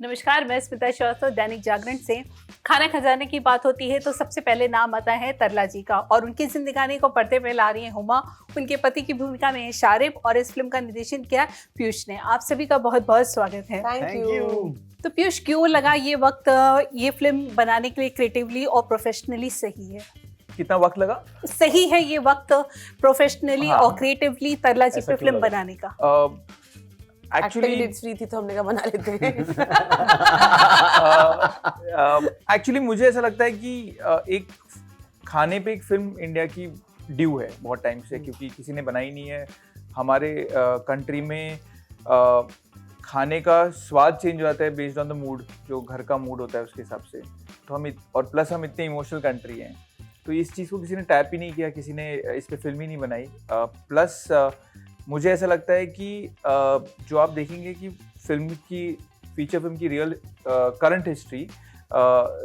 नमस्कार, मैं स्मिता श्रीवास्तव दैनिक जागरण से। खाना खजाने की बात होती है तो सबसे पहले नाम आता है तरला जी का, और उनकी जिंदगानी को पर्दे पे ला रही है हुमा। उनके पति की भूमिका में है शारिब, और इस फिल्म का निर्देशन किया पीयूष ने। आप सभी का बहुत बहुत स्वागत है। Thank you. तो पीयूष, क्यों लगा ये वक्त ये फिल्म बनाने के लिए क्रिएटिवली और प्रोफेशनली सही है? कितना वक्त लगा? सही है ये वक्त प्रोफेशनली और क्रिएटिवली तरला जी पे फिल्म बनाने का? एक्चुअली फ्री थी तो हमने कहा बना लेते हैं। एक्चुअली मुझे ऐसा लगता है कि एक खाने पे एक फिल्म इंडिया की ड्यू है बहुत टाइम से, क्योंकि किसी ने बनाई नहीं है। हमारे कंट्री में खाने का स्वाद चेंज हो जाता है बेस्ड ऑन द मूड, जो घर का मूड होता है उसके हिसाब से। तो हम और प्लस हम इतने इमोशनल कंट्री हैं, तो इस चीज़ को किसी ने टैप ही नहीं किया, किसी ने इस पे फिल्म ही नहीं बनाई। प्लस मुझे ऐसा लगता है कि जो आप देखेंगे कि फीचर फिल्म की real current history,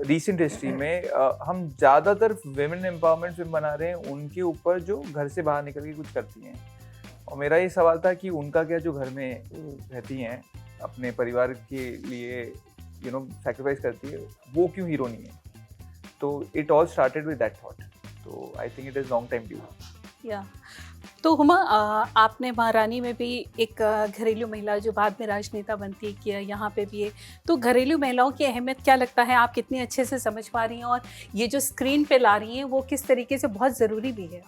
recent history में हम ज़्यादातर विमेन एम्पावरमेंट फिल्म बना रहे हैं उनके ऊपर जो घर से बाहर निकल के कुछ करती हैं। और मेरा ये सवाल था कि उनका क्या, जो घर में रहती हैं अपने परिवार के लिए सैक्रिफाइस करती है, वो क्यों हीरो नहीं है? तो it all started with that thought. तो I think it is long time due. या तो हुमा, आपने महारानी में भी एक घरेलू महिला जो बाद में राजनेता बनती है किया, यहाँ पे भी है। तो घरेलू महिलाओं की अहमियत क्या लगता है, आप कितनी अच्छे से समझ पा रही हैं, और ये जो स्क्रीन पे ला रही हैं वो किस तरीके से बहुत ज़रूरी भी है?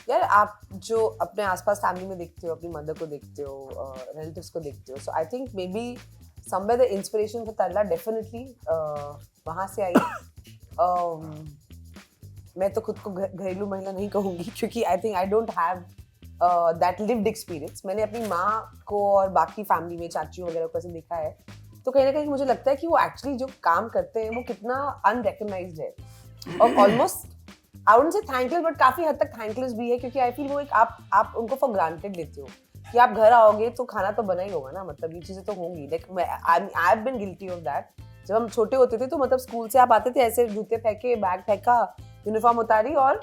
यार, आप जो अपने आसपास फैमिली में देखते हो, अपनी मदर को देखते हो, रिलेटिव्स को देखते हो, so I think may be somewhere the inspiration for Tarla definitely वहाँ से आई। मैं तो खुद को घरेलू महिला नहीं कहूँगी, क्योंकि I think I don't have that lived experience. मैंने अपनी माँ को और बाकी फैमिली में चाचियों वगैरह को ऐसे देखा है, तो कहीं ना कहीं मुझे लगता है कि वो एक्चुअली जो काम करते हैं वो कितना अनरिकग्नाइज्ड है, और almost I wouldn't say thankless, but काफ़ी हद तक थैंकलेस भी है, क्योंकि आई फील वो एक आप उनको फॉर ग्रांटेड लेते हो कि आप घर आओगे तो खाना तो बना ही होगा ना, मतलब ये चीज़ें तो होंगी। Like I have been guilty of that. जब हम छोटे होते थे तो मतलब स्कूल से आप आते थे, ऐसे जूते फेंके, बैग फेंका, यूनिफॉर्म उतारी और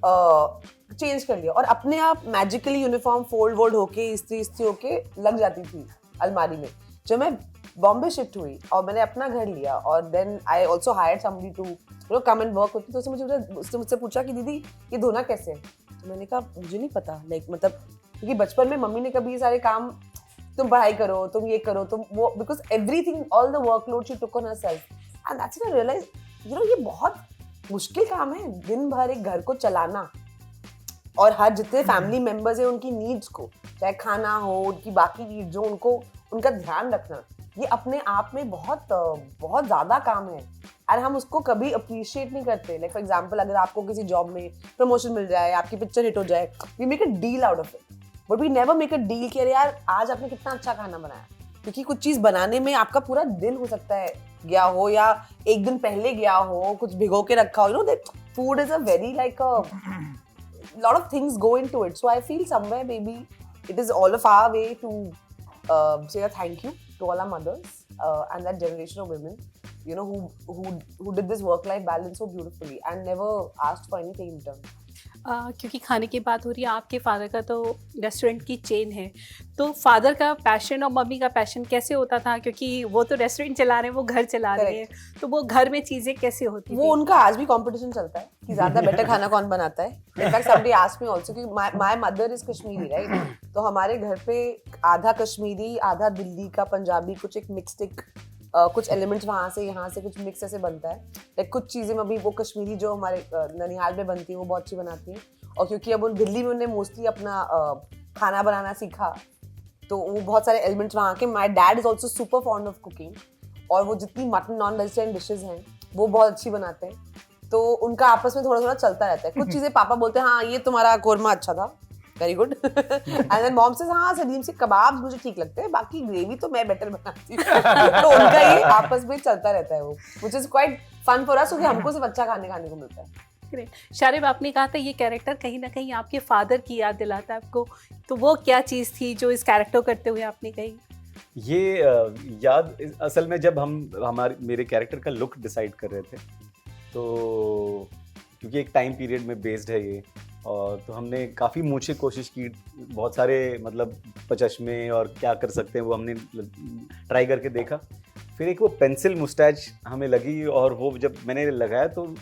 चेंज कर लिया, और अपने आप मैजिकली यूनिफॉर्म फोल्ड होके इस्त्री होके लग जाती थी अलमारी में। जब मैं बॉम्बे शिफ्ट हुई और मैंने अपना घर लिया, और then I also hired somebody to come and work with, तो उसने मुझसे पूछा कि दीदी ये धोना कैसे है? तो मैंने कहा मुझे नहीं पता, लाइक मतलब क्योंकि बचपन में मम्मी ने कभी ये सारे काम, तुम पढ़ाई करो, तुम ये करो, तुम वो, because everything, all the workload she took on herself, and that's when I realize ये बहुत मुश्किल काम है, दिन भर एक घर को चलाना, और हर जितने फैमिली मेंबर्स हैं उनकी नीड्स को, चाहे खाना हो, उनकी बाकी नीड्स जो उनका ध्यान रखना, ये अपने आप में बहुत बहुत ज़्यादा काम है, और हम उसको कभी अप्रिशिएट नहीं करते। लाइक फॉर एग्जाम्पल, अगर आपको किसी जॉब में प्रमोशन मिल जाए, आपकी पिक्चर हिट हो जाए, we make a deal out of it, but we never make a deal कि अरे यार आज आपने कितना अच्छा खाना बनाया, क्योंकि कुछ चीज़ बनाने में आपका पूरा दिन हो सकता है गया हो, या एक दिन पहले गया हो, कुछ भिगो के रखा हो, that food is a very like a lot of things go into it. So I feel somewhere maybe it is all of our way to say a thank you to all our mothers and that generation of women, who did this work-life balance so beautifully and never asked for anything in return. क्योंकि खाने की बात हो रही है, आपके father का तो रेस्टोरेंट की चेन है, तो फादर का पैशन और मम्मी का पैशन कैसे होता था? क्योंकि वो तो रेस्टोरेंट चला रहे हैं, वो घर चला रहे हैं, तो वो घर में चीज़ें कैसे होती वो थी? उनका आज भी कंपटीशन चलता है कि ज़्यादा बेटर खाना कौन बनाता है। In fact somebody asked me also कि my mother is Kashmiri, right? तो हमारे घर पे आधा कश्मीरी, आधा दिल्ली का, पंजाबी, कुछ एक मिक्सड कुछ एलिमेंट्स वहाँ से यहाँ से कुछ मिक्स ऐसे बनता है। लाइक कुछ चीज़ें में अभी वो कश्मीरी जो हमारे ननिहाल में बनती है वो बहुत अच्छी बनाती हैं, और क्योंकि अब उन दिल्ली में उन्हें मोस्टली अपना खाना बनाना सीखा, तो वो बहुत सारे एलिमेंट्स वहाँ के। My dad is also super fond of cooking, और वो जितनी मटन नॉन वेजिटेरियन डिशेज हैं वो बहुत अच्छी बनाते हैं, तो उनका आपस में थोड़ा चलता रहता है। कुछ चीज़ें पापा बोलते हैं हाँ ये तुम्हारा कोरमा अच्छा था, very good, and then mom से हाँ सलीम से कबाब मुझे ठीक लगते हैं, बाकी ग्रेवी तो मैं बेटर बनाती हूँ। तो उनका ये आपस में चलता रहता है वो, which is quite fun for us, क्योंकि हमको सिर्फ अच्छा खाने को मिलता है। ग्रेट। शारिब, आपने कहा था ये कैरेक्टर कहीं ना कहीं आपके फादर की याद दिलाता है आपको, तो वो क्या चीज़ थी जो इस कैरेक्टर करते हुए आपने कही? ये याद असल में जब हम मेरे कैरेक्टर का लुक डिसाइड कर रहे थे, तो क्योंकि एक टाइम पीरियड में बेस्ड है ये, और तो हमने काफ़ी मूछे कोशिश की, बहुत सारे मतलब पचश्मे और क्या कर सकते हैं वो हमने ट्राई करके देखा। फिर एक वो पेंसिल मुस्टैच हमें लगी और वो जब मैंने लगाया तो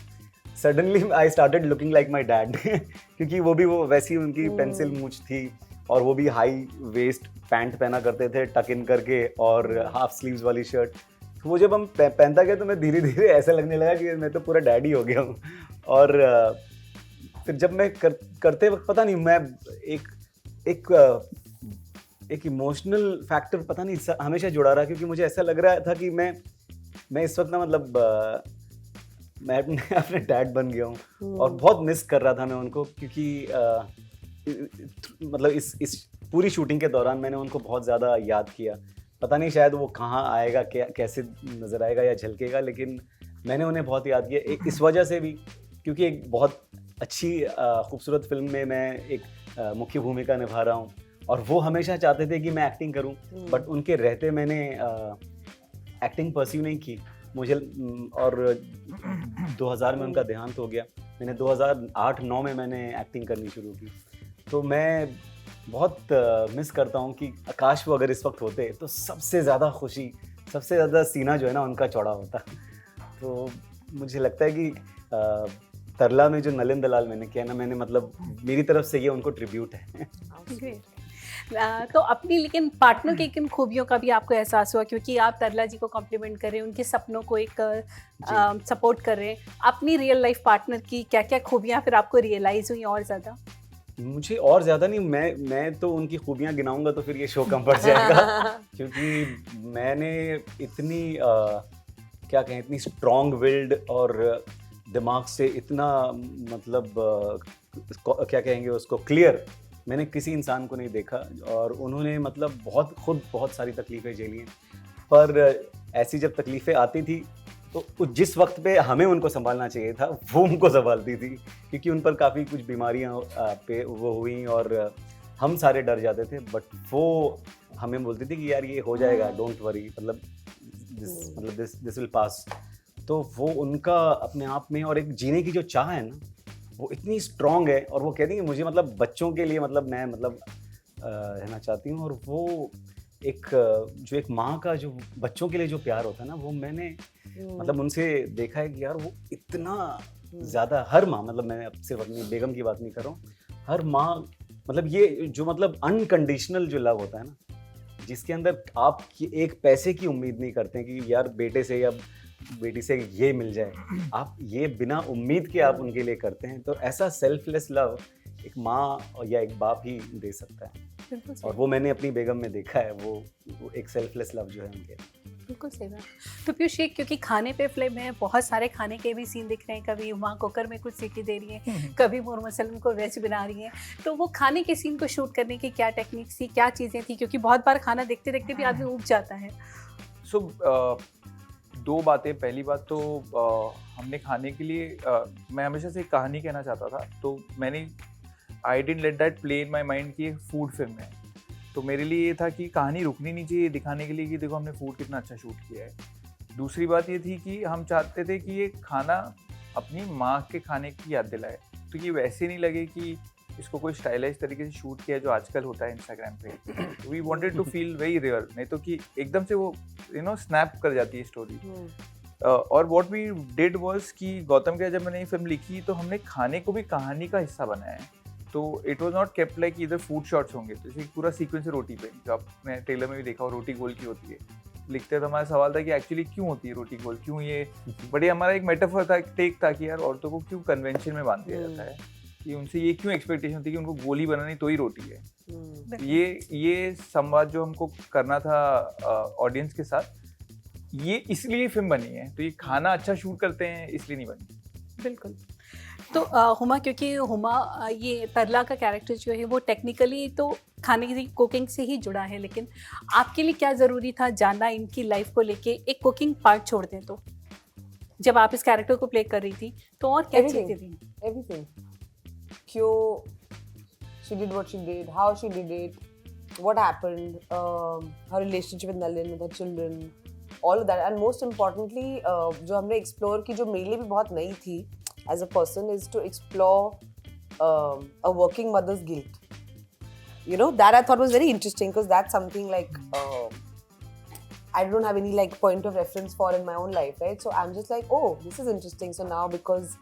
suddenly I started looking like my dad क्योंकि वो भी वो वैसी उनकी पेंसिल मूछ थी और वो भी हाई वेस्ट पैंट पहना करते थे टक इन करके और हाफ स्लीव्स वाली शर्ट। तो वो जब हम पहनता गया तो मैं धीरे धीरे ऐसा लगने लगा कि मैं तो पूरा डैडी हो गया हूँ। और फिर जब मैं करते वक्त पता नहीं मैं एक इमोशनल फैक्टर पता नहीं हमेशा जुड़ा रहा, क्योंकि मुझे ऐसा लग रहा था कि मैं इस वक्त ना मतलब मैं अपने डैड बन गया हूँ और बहुत मिस कर रहा था मैं उनको, क्योंकि मतलब इस पूरी शूटिंग के दौरान मैंने उनको बहुत ज़्यादा याद किया। पता नहीं शायद वो कहाँ आएगा, कैसे नज़र आएगा या झलकेगा, लेकिन मैंने उन्हें बहुत याद किया इस वजह से भी क्योंकि एक बहुत अच्छी खूबसूरत फिल्म में मैं एक मुख्य भूमिका निभा रहा हूँ और वो हमेशा चाहते थे कि मैं एक्टिंग करूँ, बट उनके रहते मैंने एक्टिंग परस्यू नहीं की मुझे। और 2000 में उनका देहांत हो गया, मैंने 2008-9 में मैंने एक्टिंग करनी शुरू की। तो मैं बहुत मिस करता हूँ कि आकाश वो अगर इस वक्त होते तो सबसे ज़्यादा खुशी, सबसे ज़्यादा सीना जो है ना उनका चौड़ा होता। तो मुझे लगता है कि तरला में जो नलिन दलाल मैंने किया ना, मैंने मतलब मेरी तरफ से ये उनको ट्रिब्यूट है। तो अपनी लेकिन पार्टनर की किन खूबियों का भी आपको एहसास हुआ, क्योंकि आप तरला जी को कॉम्प्लीमेंट कर रहे हैं, उनके सपनों को एक सपोर्ट कर रहे हैं, अपनी रियल लाइफ पार्टनर की क्या क्या खूबियाँ फिर आपको रियलाइज हुई और ज़्यादा? मुझे और ज़्यादा नहीं, मैं तो उनकी खूबियाँ गिनाऊंगा तो फिर ये शो कम पड़ जाएगा क्योंकि मैंने इतनी क्या कहें, इतनी स्ट्रॉन्ग विल्ड और दिमाग से इतना मतलब क्या कहेंगे उसको, क्लियर मैंने किसी इंसान को नहीं देखा। और उन्होंने मतलब बहुत सारी तकलीफ़ें झेली हैं, पर ऐसी जब तकलीफ़ें आती थी तो जिस वक्त पे हमें उनको संभालना चाहिए था वो उनको संभालती थी, क्योंकि उन पर काफ़ी कुछ बीमारियां पे वो हुई और हम सारे डर जाते थे, बट वो हमें बोलती थी कि यार ये हो जाएगा, डोंट वरी, मतलब दिस विल पास। तो वो उनका अपने आप में और एक जीने की जो चाह है ना वो इतनी स्ट्रॉन्ग है, और वो कहती है मुझे मतलब बच्चों के लिए मतलब मैं मतलब रहना चाहती हूँ। और वो जो एक माँ का जो बच्चों के लिए जो प्यार होता है ना, वो मैंने मतलब उनसे देखा है कि यार वो इतना ज़्यादा, हर माँ, मतलब मैं अब सिर्फ अपनी बेगम की बात नहीं कर रहा हूँ, हर माँ मतलब ये जो मतलब अनकंडीशनल जो लव होता है ना, जिसके अंदर आप एक पैसे की उम्मीद नहीं करते हैं कि यार बेटे से या बेटी से ये मिल जाए, आप ये बिना उम्मीद के आप उनके लिए करते हैं। तो ऐसा सेल्फलेस लव एक माँ या एक बाप ही दे सकता है, और वो मैंने अपनी बेगम में देखा है, वो एक सेल्फलेस लव जो है उनके। बिल्कुल सही बात। तो पीयूष, क्योंकि खाने पे फिल्म है, बहुत सारे खाने के भी सीन दिख रहे हैं, कभी हुमा कुकर में कुछ सीटी दे रही है, कभी मोहम्मद सलीम को वेज बना रही है, तो वो खाने के सीन को शूट करने की क्या टेक्निक थी, क्या चीज़ें थी, क्योंकि बहुत बार खाना देखते देखते भी आदमी ऊब जाता है। दो बातें। पहली बात तो हमने खाने के लिए मैं हमेशा से एक कहानी कहना चाहता था, तो मैंने I didn't let that play in my mind कि एक फूड फिल्म है। तो मेरे लिए ये था कि कहानी रुकनी नहीं चाहिए, दिखाने के लिए कि देखो हमने फूड कितना अच्छा शूट किया है। दूसरी बात ये थी कि हम चाहते थे कि ये खाना अपनी माँ के खाने की याद दिलाए, तो ये वैसे नहीं लगे कि इसको कोई स्टाइलाइज तरीके से शूट किया जो आजकल होता है इंस्टाग्राम पे। We wanted to feel very real, नहीं तो कि एकदम से वो स्नैप कर जाती है स्टोरी। और व्हाट वी डिड वाज कि गौतम के जब मैंने ये फिल्म लिखी तो हमने खाने को भी कहानी का हिस्सा बनाया है। तो it was not kept like इधर फूड शॉट्स होंगे, तो जैसे पूरा सीक्वेंस है रोटी पे, जो आपने ट्रेलर में भी देखा हो, रोटी गोल की होती है। लिखते तो हमारा सवाल था कि एक्चुअली क्यों होती है रोटी गोल, क्यों ये बड़े, हमारा एक मेटाफर था, टेक था कि यार औरतों को क्यों कन्वेंशन में बांध दिया जाता है, कि उनसे ये क्यों एक्सपेक्टेशन थी कि उनको गोली बनानी तो ही रोटी है। ये संवाद जो हमको करना था ऑडियंस के साथ, ये इसलिए फिल्म बनी है। तो ये खाना अच्छा शूट करते हैं इसलिए नहीं बनी। बिल्कुल। तो हुमा, क्योंकि हुमा ये तरला का कैरेक्टर जो है वो टेक्निकली तो खाने की कुकिंग से ही जुड़ा है, लेकिन आपके लिए क्या ज़रूरी था जानना इनकी लाइफ को लेके, एक कुकिंग पार्ट छोड़ दें तो, जब आप इस कैरेक्टर को प्ले कर रही थी तो और क्या चीज़ें थी? Everything. क्यों she did what she did, how she did it, what happened, her relationship with Nalin, with her children, all of that, and most importantly जो हमने explore की, जो मेरे लिए भी बहुत नई थी as a person, is to explore a working mother's guilt. You know, that I thought was very interesting because that's something like I don't have any like point of reference for in my own life, right? So I'm just like, oh, this is interesting. So now because,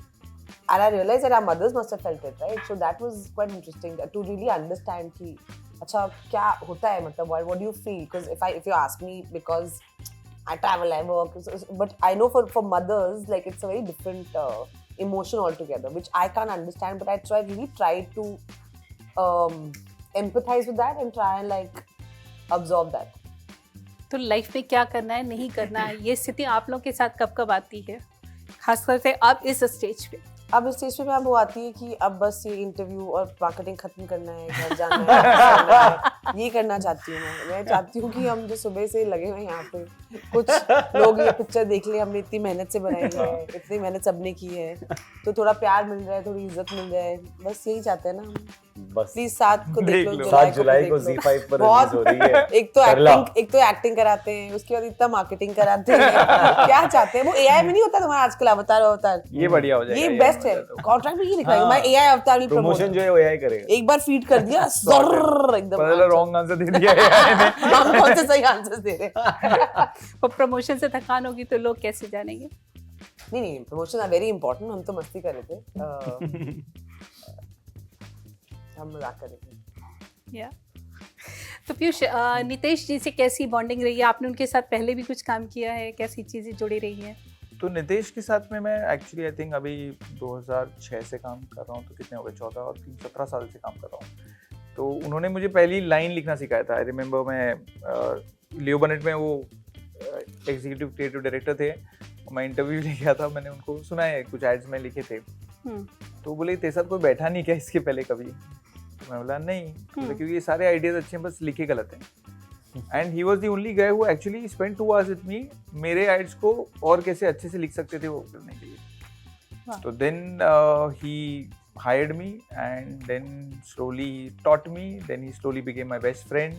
and I realized that our mothers must have felt it, right? So that was quite interesting to really understand कि अच्छा क्या होता है मतलब what do you feel? Because if you ask me, because I travel, I work, but I know for mothers like it's a very different emotion altogether, which I can't understand. But I really try to empathize with that and try and like absorb that. तो life में क्या करना है नहीं करना है ये स्थिति आप लोग के साथ कब कब आती है, खासकर से अब इस स्टेज पे? अब इस स्टेज पे मैम वो आती है कि अब बस ये इंटरव्यू और मार्केटिंग खत्म करना है, घर जाना है, ये करना चाहती हूँ मैं चाहती हूँ कि हम जो सुबह से लगे हुए हैं यहाँ पे कुछ लोग ये पिक्चर देख ले, हमने इतनी मेहनत से बनाई है, इतनी मेहनत सबने की है, तो थोड़ा प्यार मिल जाए, थोड़ी इज्जत मिल जाए, बस यही चाहते हैं ना हम। बस प्लीज 7 को देख लो, 7 जुलाई को Z5 पर रिलीज हो रही है। एक तो एक्टिंग कराते हैं, उसके बाद इतना मार्केटिंग कराते हैं, क्या चाहते हैं? वो एआई में नहीं होता तुम्हारा आजकल अवतार ये बढ़िया हो जाएगा, ये बेस्ट है, कॉन्ट्रैक्ट में ये लिखा है मैं एआई अवतार विल प्रमोशन जो है वो एआई करेगा। एक बार फीड कर दिया सर्र एकदम पहले रॉन्ग आंसर दे दिया AI ने। हम कौन से सही आंसर दे रहे हैं? और प्रमोशन से थकान होगी तो लोग कैसे जानेंगे? नहीं प्रमोशन आर वेरी इंपॉर्टेंट, हम तो मस्ती कर रहे थे, हम मजाक कर रहे थे। या तो पीयूष, नितेश जी से कैसी बॉन्डिंग रही है? आपने उनके साथ पहले भी कुछ काम किया है, कैसी चीज़ें जुड़ी रही हैं? तो नितेश के साथ में मैं एक्चुअली आई थिंक अभी 2006 से काम कर रहा हूँ, तो कितने हो गए 14 और 17 साल से काम कर रहा हूँ। तो उन्होंने मुझे पहली लाइन लिखना सिखाया था। आई रिमेंबर मैं लियो बनेट में वो एग्जीक्यूटिव क्रिएटिव डायरेक्टर थे, मैं इंटरव्यू ले गया था, मैंने उनको सुना है कुछ एड्स में लिखे थे, तो बोले तेरे साथ कोई बैठा नहीं क्या इसके पहले कभी? तो मैं बोला नहीं, क्योंकि ये सारे आइडियाज अच्छे हैं, बस लिखे गलत हैं। And he was the only guy who actually spend 2 hours with me, मेरे एड्स को और कैसे अच्छे से लिख सकते थे वो करने के लिए। तो then he hired me and then slowly taught me, then he slowly became my best friend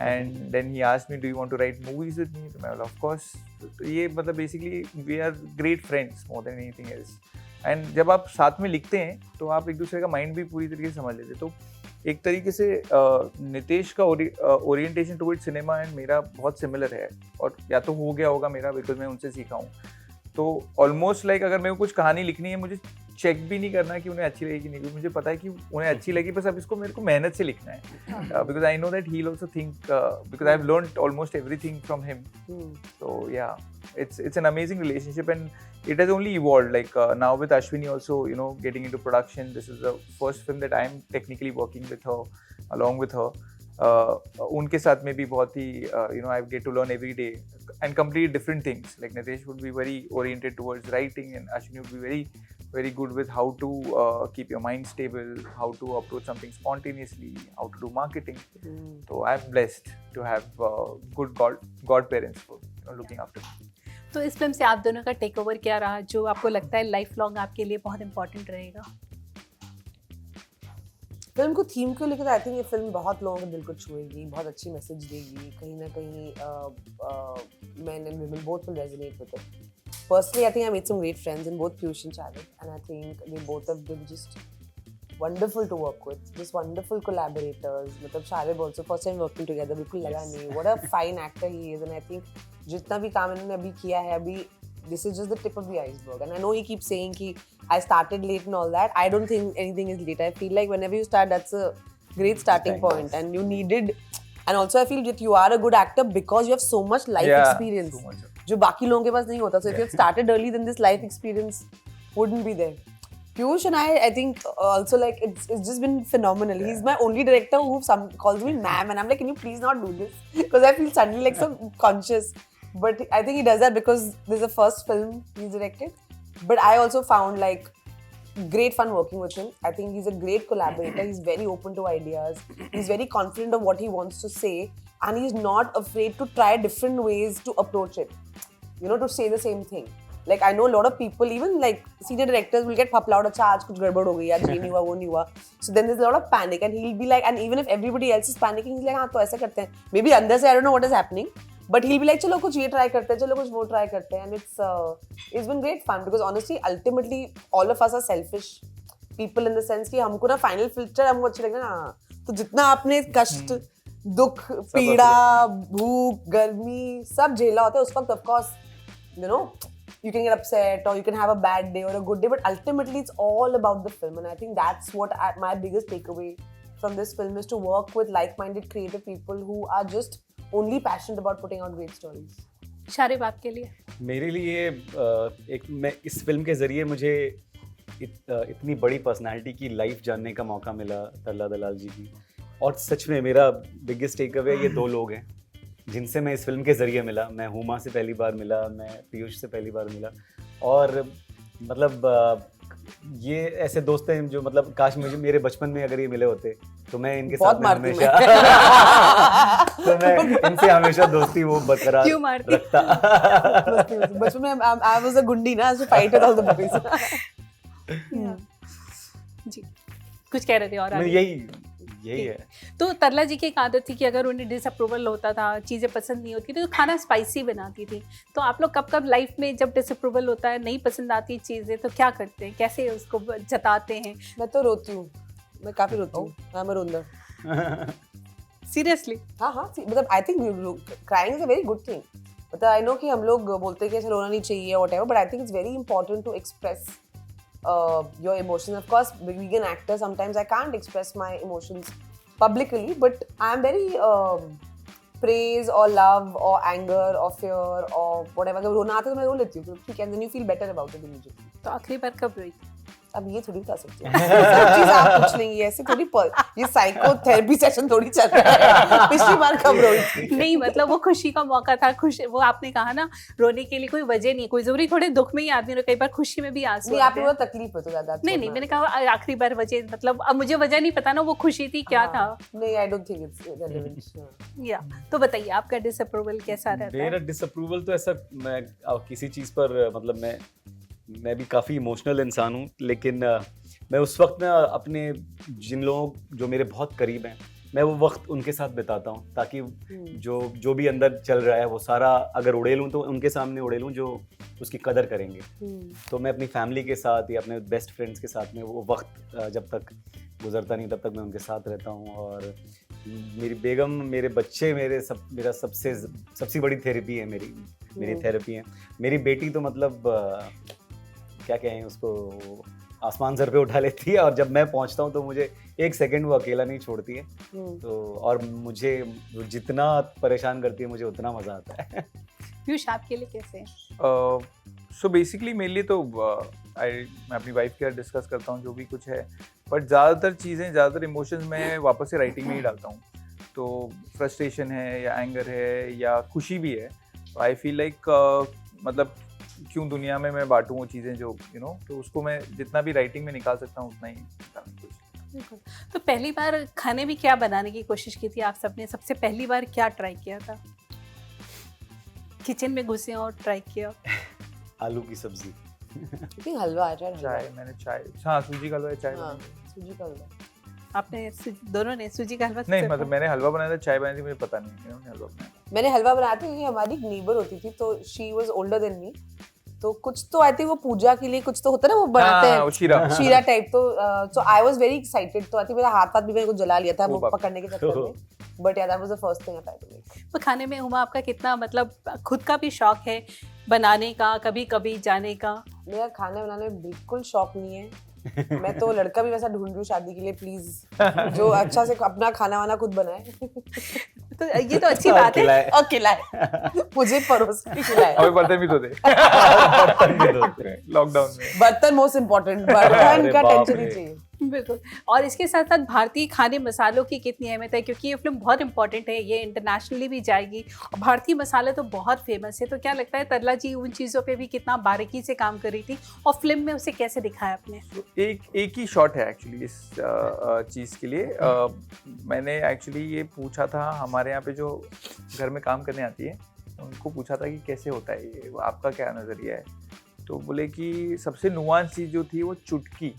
and then he asked me, do you want to write movies with me? तो मैं बोला of course। तो ये मतलब basically we are great friends more than anything else। and जब आप साथ में लिखते हैं तो आप एक दूसरे का माइंड भी पूरी तरीके से समझ लेते। तो एक तरीके से नितेश का ओरिएंटेशन टुवर्ड सिनेमा एंड मेरा बहुत सिमिलर है, और या तो हो गया होगा मेरा बिकॉज मैं उनसे सीखा हूँ। तो ऑलमोस्ट लाइक अगर मेरे को कुछ कहानी लिखनी है, मुझे चेक भी नहीं करना है कि उन्हें अच्छी लगेगी नहीं, क्योंकि मुझे पता है कि उन्हें अच्छी लगी, बस अब इसको मेरे को मेहनत से लिखना है, because I know that he will also think, because I have learned almost everything from him. So yeah, it's an amazing relationship and it has only evolved, like now with Ashwini also, you know, getting into production. This is the first film that I am technically working with her, along with her. उनके साथ में भी बहुत ही you know, I get to learn every day and completely different things. Like Nitesh would be very oriented towards writing and Ashwini would be very good with how to keep your mind stable, how to approach something spontaneously, how to do marketing. So I'm blessed to have good godparents for, you know, looking after me. तो इस film से आप दोनों का take over क्या रहा जो आपको लगता है लाइफ लॉन्ग आपके लिए बहुत इंपॉर्टेंट रहेगा? फिल्म को थीम को लेकर आई थिंक ये फिल्म बहुत लोगों के दिल को छुएगी, बहुत अच्छी मैसेज देगी, कहीं ना कहीं men and women both will resonate with it. Personally, I think I made some great friends in both Piyush and Charik, and I think they both have been just wonderful to work with, just wonderful collaborators. मतलब Charik also first time working together, बिल्कुल लगा नहीं, what a fine actor he is, and I think जितना भी काम इन्होंने अभी किया है अभी, this is just the tip of the iceberg. And I know he keeps saying कि I started late and all that. I don't think anything is late. I feel like whenever you start, that's a great starting point. And you needed, and also I feel that you are a good actor because you have so much life experience. So much. जो बाकी लोगों के पास नहीं होता. So if you had started early, then this life experience wouldn't be there. Piyush and I think also like it's just been phenomenal. Yeah. He's my only director who calls me ma'am, and I'm like, can you please not do this? Because I feel suddenly like so conscious. But I think he does that because this is the first film he's directed. But I also found like great fun working with him. I think he's a great collaborator. He's very open to ideas. He's very confident of what he wants to say, and he's not afraid to try different ways to approach it. You know, to say the same thing. Like I know a lot of people, even like senior directors, will get phapla out. Acha, aaj kuch gadbad ho gayi, aaj ye nahi hua, wo nahi hua. So then there's a lot of panic, and he'll be like, and even if everybody else is panicking, he's like, हाँ तो ऐसा करते हैं. Maybe अंदर से I don't know what is happening, but he'll be like, चलो कुछ ये try करते हैं, चलो कुछ वो try करते हैं, and it's been great fun because honestly, ultimately, all of us are selfish. people in the sense कि हमको ना final filter हमको अच्छे लगना ना, तो जितना आपने कष्ट, दुख, पीड़ा, भूख, गर्मी सब झेला होता है उस वक्त, of course, you know, you can get upset or you can have a bad day or a good day, but ultimately it's all about the film, and I think that's what my biggest takeaway from this film is to work with like-minded creative people who are just only passionate about putting out great stories. Sharib आपके लिए? मेरे लिए मैं इस film के ज़रिए मुझे इतनी बड़ी पर्सनालिटी की लाइफ जानने का मौका मिला, तरला दलाल जी की, और सच में मेरा बिगेस्ट टेक अवे ये दो लोग हैं जिनसे मैं इस फिल्म के ज़रिए मिला। मैं हुमा से पहली बार मिला, मैं पीयूष से पहली बार मिला, और मतलब ये ऐसे दोस्त हैं जो मतलब काश मुझे मेरे बचपन में अगर ये मिले होते तो मैं इनके साथ में हमेशा तो मैं इनसे हमेशा दोस्ती वो बरकरार क्यों मारती? रखता। बचपन में I was a गुंडी ना, so fight with all the boys. जी, कुछ कह रहे थे और आगे? यही है। तो तरला जी की एक आदत थी कि अगर उन्हें डिसअप्रूवल होता था, चीज़ें पसंद नहीं होती तो खाना स्पाइसी बनाती थी। तो आप लोग कब कब लाइफ में जब डिसअप्रूवल होता है, नहीं पसंद आती चीज़ें, तो क्या करते हैं, कैसे उसको जताते हैं? मैं तो रोती हूँ, मैं काफी रोती हूँ, मैं रोंदा। सीरियसली? हाँ, मतलब I think crying is a very good thing. मतलब आई नो कि हम लोग बोलते हैं कि ऐसा रोना नहीं चाहिए whatever, but I think it's very important to express your emotions. Of course, being an actor, sometimes I can't express my emotions publicly, but I'm very praise or love or anger or fear or whatever. अगर रोना आता है तो मैं रो लेती हूँ, ठीक है, and then you feel better about it immediately. तो आखिरी बार कब रोई थी? अब ये थोड़ी बता सकती हूँ, सब चीज आप पूछ लेंगी, ऐसे थोड़ी ये साइकोथेरेपी सेशन थोड़ी चल रहा है। पिछली बार कब रोई थी? नहीं, मतलब वो खुशी का मौका था, खुश, वो आपने कहा ना रोने के लिए कोई वजह नहीं, कोई जरूरी थोड़े दुख में ही आदमी रो, कई बार खुशी में भी आंसू नहीं, आते आपने हैं। बोला तकलीफ है तो ज्यादा। नहीं, मैंने कहा आखिरी बार वजह, मतलब अब मुझे वजह नहीं पता ना वो खुशी थी क्या था। नहीं, I don't think it's relevant. या तो बताइए आपका डिसअप्रूवल कैसा रहता है? मेरा डिसअप्रूवल तो ऐसा, मैं किसी चीज़ पर मतलब मैं भी काफ़ी इमोशनल इंसान हूँ, लेकिन मैं उस वक्त ना अपने जिन लोगों जो मेरे बहुत करीब हैं, मैं वो वक्त उनके साथ बिताता हूँ, ताकि जो भी अंदर चल रहा है वो सारा अगर उड़ेलूँ तो उनके सामने उड़ेलूँ जो उसकी कदर करेंगे। तो मैं अपनी फैमिली के साथ या अपने बेस्ट फ्रेंड्स के साथ में वो वक्त जब तक गुजरता नहीं तब तक मैं उनके साथ रहता हूँ। और मेरी बेगम, मेरे बच्चे, मेरा सबसे बड़ी थेरेपी है, मेरी थेरेपी है। मेरी बेटी तो मतलब क्या कहें उसको, आसमान सर पे उठा लेती है, और जब मैं पहुंचता हूं तो मुझे एक सेकंड वो अकेला नहीं छोड़ती है। तो और मुझे जितना परेशान करती है मुझे उतना मजा आता है। पीयूष आपके लिए कैसे है? सो बेसिकली मेरे लिए तो मैं अपनी वाइफ के साथ डिस्कस करता हूँ जो भी कुछ है, बट ज़्यादातर इमोशंस मैं वापस से राइटिंग में ही डालता हूँ। तो फ्रस्ट्रेशन है या एंगर है या खुशी भी है, आई फील लाइक मतलब क्यों दुनिया में मैं बांटूँ वो चीज़ें जो तो उसको मैं जितना भी राइटिंग में निकाल सकता हूँ उतना ही निकालने की कोशिश। तो पहली बार खाने में क्या बनाने की कोशिश की थी आप सबने? सबसे पहली बार क्या ट्राई किया था? किचन में घुसे और ट्राई किया? आलू की सब्जी। हलवा, चाय, हाँ, सूजी का हलवा, चाय। सूजी का हलवा आपने दोनों ने सूजी का हलवा? नहीं, मतलब मैंने हलवा बनाया था, चाय बनाई थी, मुझे पता नहीं इन्होंने हलवा बनाया। मैंने हलवा बनाया था क्योंकि हमारी नेबर होती थी, तो she was older than me, तो कुछ तो आई थिंक वो पूजा के लिए कुछ तो होता है ना, वो बनाते हैं शीरा टाइप। तो आई वाज वेरी एक्साइटेड, तो आई थिंक मेरा हाथ भी मैंने कुछ जला लिया था वो पकड़ने के चक्कर में, but yeah that was the first thing I tried to make. तो खाने में हुमा आपका कितना मतलब खुद का भी शौक है बनाने का, कभी कभी जाने का? मेरा खाना बनाने में बिल्कुल शौक नहीं है। मैं तो लड़का भी वैसा ढूंढ रही हूँ शादी के लिए, प्लीज, जो अच्छा से अपना खाना वाना खुद बनाए। तो ये तो अच्छी बात है। और खिलाए, मुझे परोस के खिलाए। हमें बर्तन भी तो दे। लॉकडाउन में बर्तन मोस्ट इम्पोर्टेंट, बर्तन का टेंशन ही चाहिए। बिल्कुल। और इसके साथ साथ भारतीय खाने मसालों की कितनी अहमियत है, क्योंकि ये फिल्म बहुत इंपॉर्टेंट है, ये इंटरनेशनली भी जाएगी और भारतीय मसाले तो बहुत फेमस है। तो क्या लगता है तरला जी उन चीज़ों पे भी कितना बारीकी से काम कर रही थी और फिल्म में उसे कैसे दिखाया आपने? एक ही शॉट है एक्चुअली इस चीज़ के लिए। मैंने एक्चुअली ये पूछा था हमारे यहाँ पे जो घर में काम करने आती है, उनको पूछा था कि कैसे होता है ये, आपका क्या नज़रिया है। तो बोले कि सबसे नुआंस चीज़ जो थी वो चुटकी।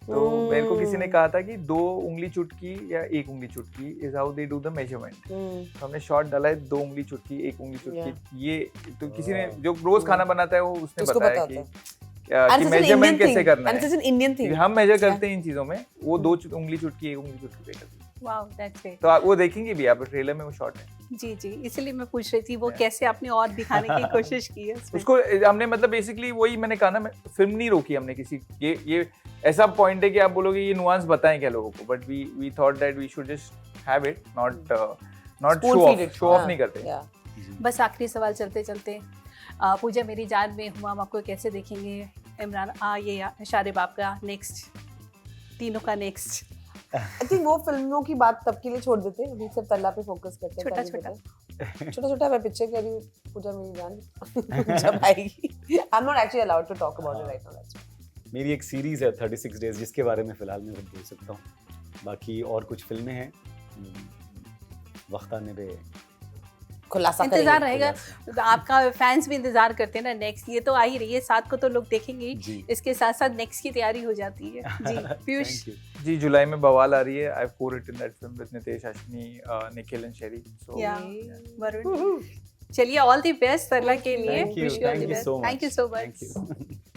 तो मेरे को किसी ने कहा था कि 2 उंगली चुटकी या 1 उंगली चुटकी is how they do the measurement. तो हमने शॉट डाला है 2 उंगली चुटकी, 1 उंगली चुटकी। ये तो किसी ने जो रोज खाना बनाता है वो उसने बताया कि कि मेजरमेंट कैसे करना and है। it's an Indian thing. हम मेजर करते हैं इन चीजों में, वो दो उंगली चुटकी एक उंगली चुटकी पे करती है। Wow that's great. तो आप वो देखेंगे भी, आप ट्रेलर में वो शॉट है जी जी, इसीलिए मैं पूछ रही थी वो कैसे आपने और दिखाने की कोशिश की है उसमें। उसको। हमने मतलब बेसिकली वही मैंने कहा ना, फिल्म नहीं रोकी हमने किसी, ये ऐसा पॉइंट है कि आप बोलोगे ये नुआंस बताएं क्या लोगों को, but we thought that we should just have it, not Spoon feed it. Show off हाँ, नहीं करते। yeah. बस आखिरी सवाल चलते चलते, पूजा मेरी जान में हुमाम आपको कैसे देखेंगे? इमरान ये शारे बाप का नेक्स्ट, तीनों का नेक्स्ट। I think वो फिल्मों की बात तब के लिए छोड़ देते हैं, अभी सिर्फ तल्ला पे फोकस करते हैं। छोटा छोटा मैं पिक्चर कह रही हूँ, पूजा मेरी जान जब आएगी। I'm not actually allowed to talk about it right now, that's why. मेरी एक सीरीज है 36 डेज, जिसके बारे में फिलहाल मैं बोल सकता हूँ। बाकी और कुछ फिल्में हैं, वक्त आने पे खुलासा इंतजार करेंगे। रहेगा, आपका फैंस भी इंतजार करते हैं ना नेक्स्ट। ये तो आ ही रही है, 7 को तो लोग देखेंगे ही, जी। इसके साथ साथ नेक्स्ट की तैयारी हो जाती है। जी पीयूष। Thank you. जी, जुलाई में बवाल आ रही है। I have co-written that film with Nitesh Ashwini, Nikhil and शेरी। सो या वरुण, चलिए ऑल द बेस्ट तरला के लिए। Thank you. Wish you all Thank the you best. so much. Thank you so much. Thank you.